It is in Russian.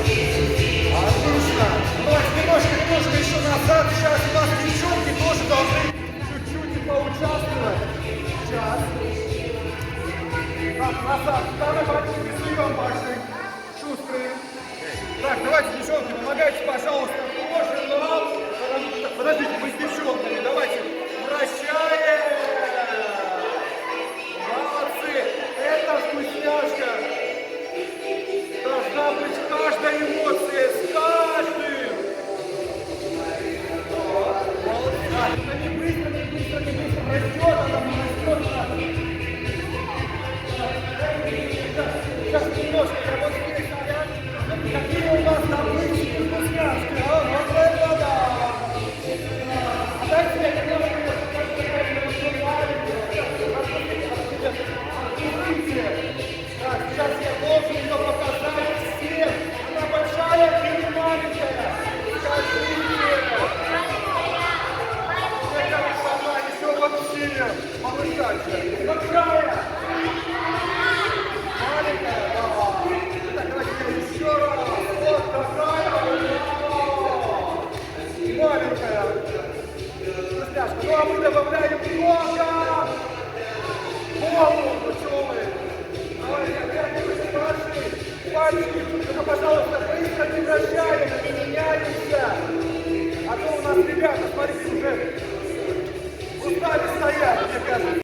Отлично. Давайте немножко еще назад. Сейчас у нас девчонки тоже должны чуть-чуть поучаствовать. Сейчас. Так, назад. Давай, мальчики, съем пошли. Шустрые. Так, давайте, девчонки, помогайте, пожалуйста, тоже нам. Подождите, мы с девчонками. Давайте. Вращаем. Молодцы. Это вкусняшка. Должна быть каждая эмоция, с каждым. Молодцы. Это не быстро, растет, она не растет. Сейчас немножко, я вот здесь стоят. Какие у нас таблички вкусняшки, а? Вот это да. А дайте мне немножко, так, сейчас я должен ее показать всем. Она большая или маленькая? Скажите. Мне кажется, она еще вообще повышается. Большая. Маленькая. Ага. Так, давайте еще раз. Вот такая. Маленькая. Вкусняшка. Ну а мы добавляем много. Голову, пчелы. Пальчики, только, пожалуйста, быстро не вращаем, не меняемся. А то у нас ребята, смотрите, уже устали стоять, мне кажется.